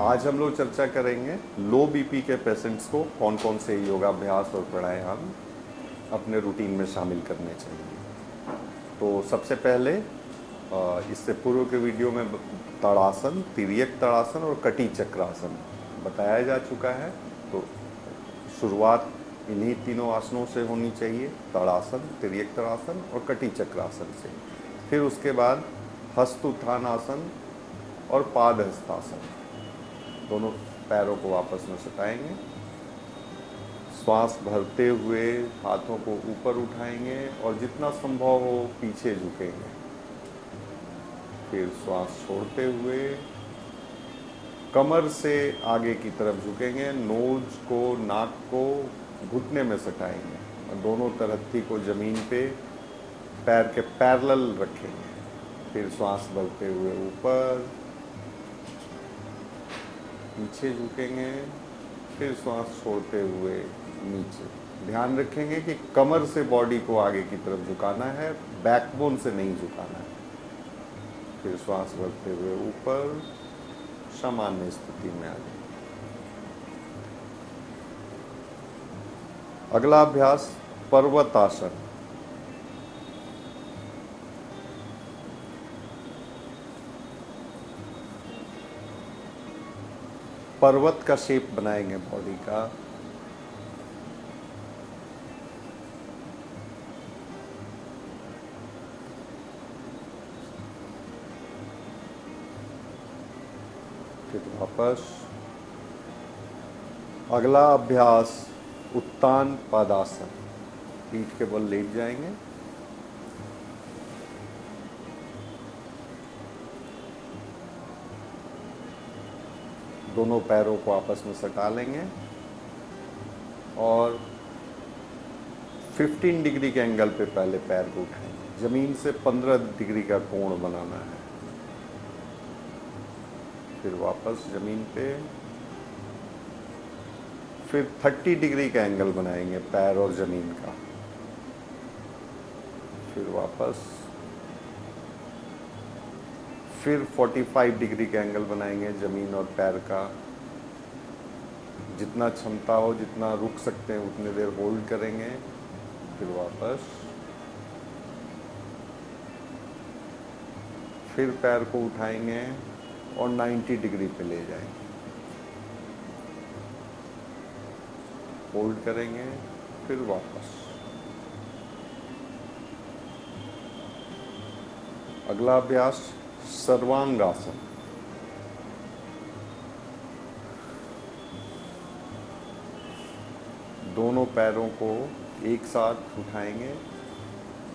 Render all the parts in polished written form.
आज हम लोग चर्चा करेंगे लो बीपी के पेशेंट्स को कौन कौन से योगाभ्यास और प्राणायाम अपने रूटीन में शामिल करने चाहिए। तो सबसे पहले इससे पूर्व के वीडियो में ताड़ासन, तिर्यक ताड़ासन और कटी चक्रासन बताया जा चुका है। तो शुरुआत इन्हीं तीनों आसनों से होनी चाहिए, ताड़ासन, तिर्यक ताड़ासन और कटी चक्रासन से। फिर उसके बाद हस्त उत्थान आसन और पाद हस्तासन, दोनों पैरों को आपस में सटाएंगे। श्वास भरते हुए हाथों को ऊपर उठाएंगे और जितना संभव हो पीछे झुकेंगे। फिर श्वास छोड़ते हुए कमर से आगे की तरफ झुकेंगे, नोज को, नाक को घुटने में सटाएंगे और दोनों तरहत्थी को जमीन पे पैर के पैरेलल रखेंगे। फिर श्वास भरते हुए ऊपर, पीछे झुकेंगे, फिर श्वास छोड़ते हुए नीचे। ध्यान रखेंगे कि कमर से बॉडी को आगे की तरफ झुकाना है, बैकबोन से नहीं झुकाना है। फिर श्वास भरते हुए ऊपर, सामान्य स्थिति में आ जाए। अगला अभ्यास पर्वतासन। पर्वत का शेप बनाएंगे बॉडी का। फिर वापस। अगला अभ्यास उत्तान पादासन। पीठ के बल लेट जाएंगे, दोनों पैरों को आपस में सटा लेंगे और 15 डिग्री के एंगल पे पहले पैर को उठाएंगे। जमीन से 15 डिग्री का कोण बनाना है। फिर वापस जमीन पे, फिर 30 डिग्री का एंगल बनाएंगे पैर और जमीन का। फिर वापस, फिर 45 डिग्री का एंगल बनाएंगे जमीन और पैर का। जितना क्षमता हो, जितना रुक सकते हैं उतने देर होल्ड करेंगे। फिर वापस, फिर पैर को उठाएंगे और 90 डिग्री पे ले जाएंगे, होल्ड करेंगे। फिर वापस। अगला अभ्यास सर्वांगासन। दोनों पैरों को एक साथ उठाएंगे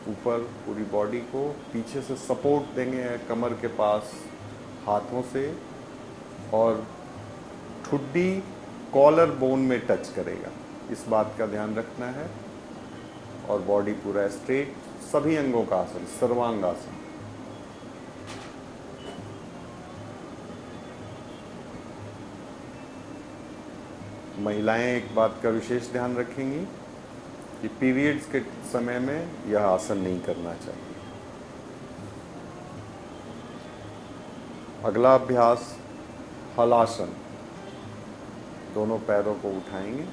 ऊपर, पूरी बॉडी को पीछे से सपोर्ट देंगे कमर के पास हाथों से, और ठुड्डी कॉलर बोन में टच करेगा, इस बात का ध्यान रखना है। और बॉडी पूरा स्ट्रेट, सभी अंगों का आसन, सर्वांगासन। महिलाएं एक बात का विशेष ध्यान रखेंगी कि पीरियड्स के समय में यह आसन नहीं करना चाहिए। अगला अभ्यास हलासन। दोनों पैरों को उठाएंगे,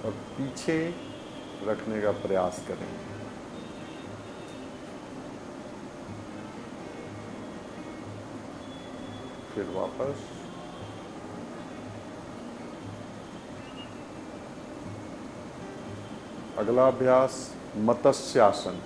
और पीछे रखने का प्रयास करेंगे। फिर वापस। अगला अभ्यास मत्स्यासन।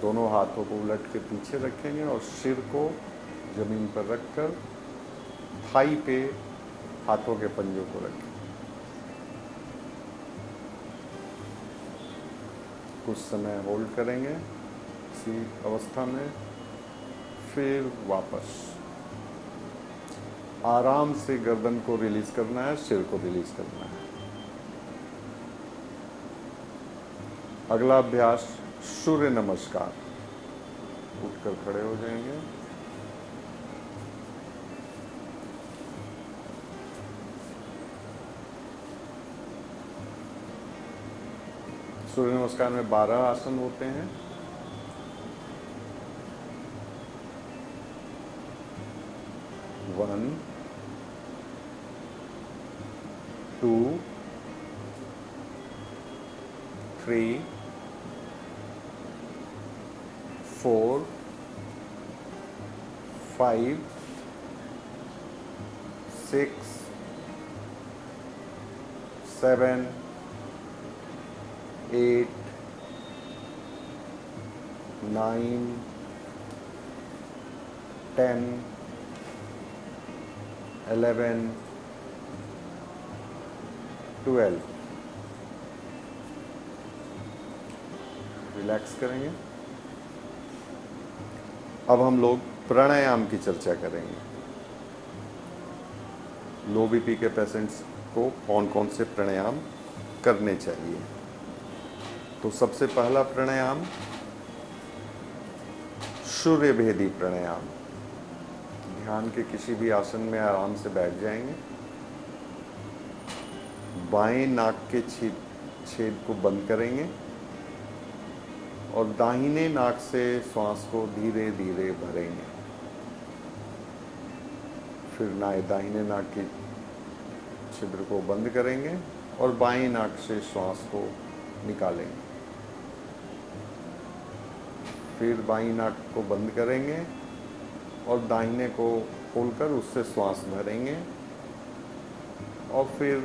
दोनों हाथों को उलट के पीछे रखेंगे और सिर को जमीन पर रखकर थाई पे हाथों के पंजों को रखें। कुछ समय होल्ड करेंगे इसी अवस्था में। फिर वापस आराम से गर्दन को रिलीज करना है, सिर को रिलीज करना है। अगला अभ्यास सूर्य नमस्कार। उठकर खड़े हो जाएंगे, सूर्य नमस्कार में 12 आसन होते हैं। One, two, three, four, five, six, seven, 8, 9, 10, 11, 12। Relax करेंगे। अब हम लोग प्राणायाम की चर्चा करेंगे। लो बीपी के पेशेंट्स को कौन कौन से प्राणायाम करने चाहिए। तो सबसे पहला प्राणायाम सूर्य भेदी प्राणायाम। ध्यान के किसी भी आसन में आराम से बैठ जाएंगे। बाएं नाक के छेद को बंद करेंगे और दाहिने नाक से श्वास को धीरे धीरे भरेंगे। फिर दाहिने नाक के छिद्र को बंद करेंगे और बाएं नाक से श्वास को निकालेंगे। फिर बाईं नाक को बंद करेंगे और दाहिने को खोलकर उससे श्वास भरेंगे और फिर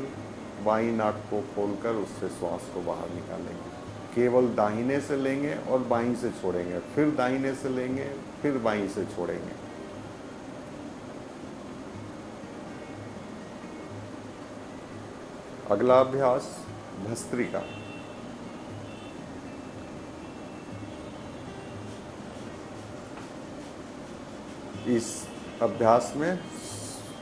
बाईं नाक को खोलकर उससे श्वास को बाहर निकालेंगे। केवल दाहिने से लेंगे और बाईं से छोड़ेंगे, फिर दाहिने से लेंगे, फिर बाईं से छोड़ेंगे। अगला अभ्यास भस्त्रिका। इस अभ्यास में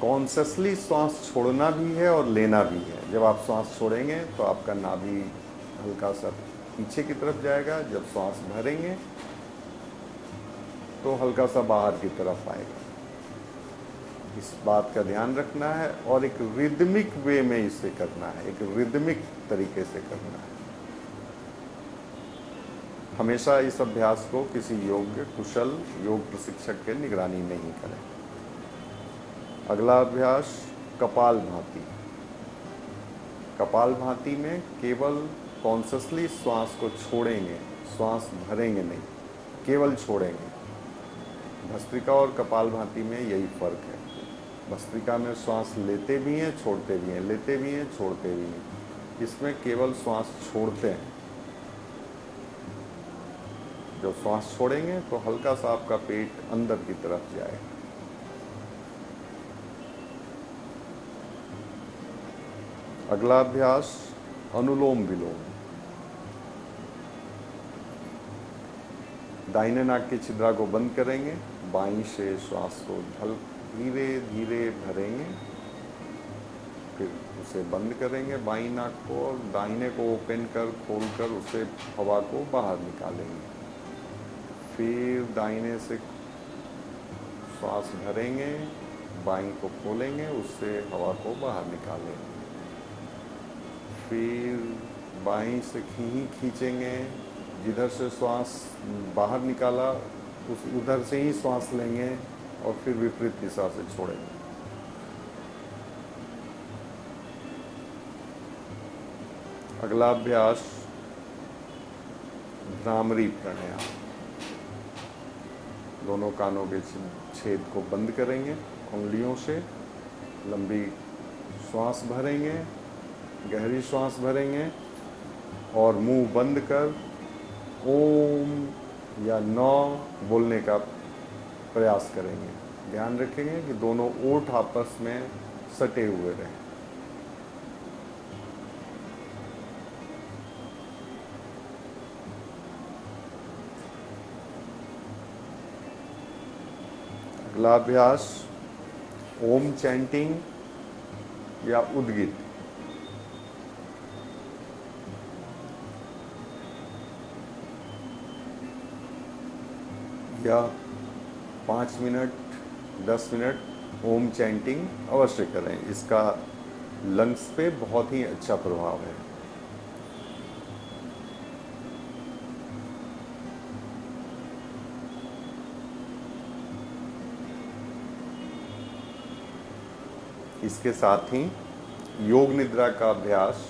कॉन्शियसली श्वास छोड़ना भी है और लेना भी है। जब आप श्वास छोड़ेंगे तो आपका नाभि हल्का सा पीछे की तरफ जाएगा। जब श्वास भरेंगे तो हल्का सा बाहर की तरफ आएगा। इस बात का ध्यान रखना है और एक रिदमिक वे में इसे करना है, एक रिदमिक तरीके से करना है। हमेशा इस अभ्यास को किसी योग्य कुशल योग प्रशिक्षक के निगरानी नहीं करें। अगला अभ्यास कपालभाति। कपालभाति में केवल कॉन्शियसली श्वास को छोड़ेंगे, श्वास भरेंगे नहीं, केवल छोड़ेंगे। भस्त्रिका और कपालभाति में यही फर्क है। भस्त्रिका में श्वास लेते भी हैं, छोड़ते भी हैं, लेते भी हैं, छोड़ते भी हैं। इसमें केवल श्वास छोड़ते हैं। जब श्वास छोड़ेंगे तो हल्का सा आपका पेट अंदर की तरफ जाएगा। अगला अभ्यास अनुलोम विलोम। दाहिने नाक की छिद्रा को बंद करेंगे, बाईं से श्वास को धीरे धीरे भरेंगे, फिर उसे बंद करेंगे बाईं नाक को और दाहिने को ओपन कर खोलकर उसे हवा को बाहर निकालेंगे। फिर दाहिने से श्वास भरेंगे, बाईं को खोलेंगे, उससे हवा को बाहर निकालेंगे। फिर बाईं से खींचेंगे, जिधर से श्वास बाहर निकाला उधर से ही श्वास लेंगे और फिर विपरीत दिशा से छोड़ेंगे। अगला अभ्यास भ्रामरी प्राणायाम। दोनों कानों के छेद को बंद करेंगे, उंगलियों से लंबी श्वास भरेंगे, गहरी श्वास भरेंगे और मुंह बंद कर ओम या नौ बोलने का प्रयास करेंगे। ध्यान रखेंगे कि दोनों ओठ आपस में सटे हुए रहें। अगला अभ्यास ओम चैंटिंग या उद्गीत। या 5 मिनट 10 मिनट ओम चैंटिंग अवश्य करें। इसका लंग्स पे बहुत ही अच्छा प्रभाव है। इसके साथ ही योग निद्रा का अभ्यास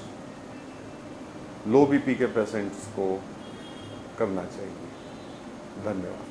लो बीपी के पेशेंट्स को करना चाहिए। धन्यवाद।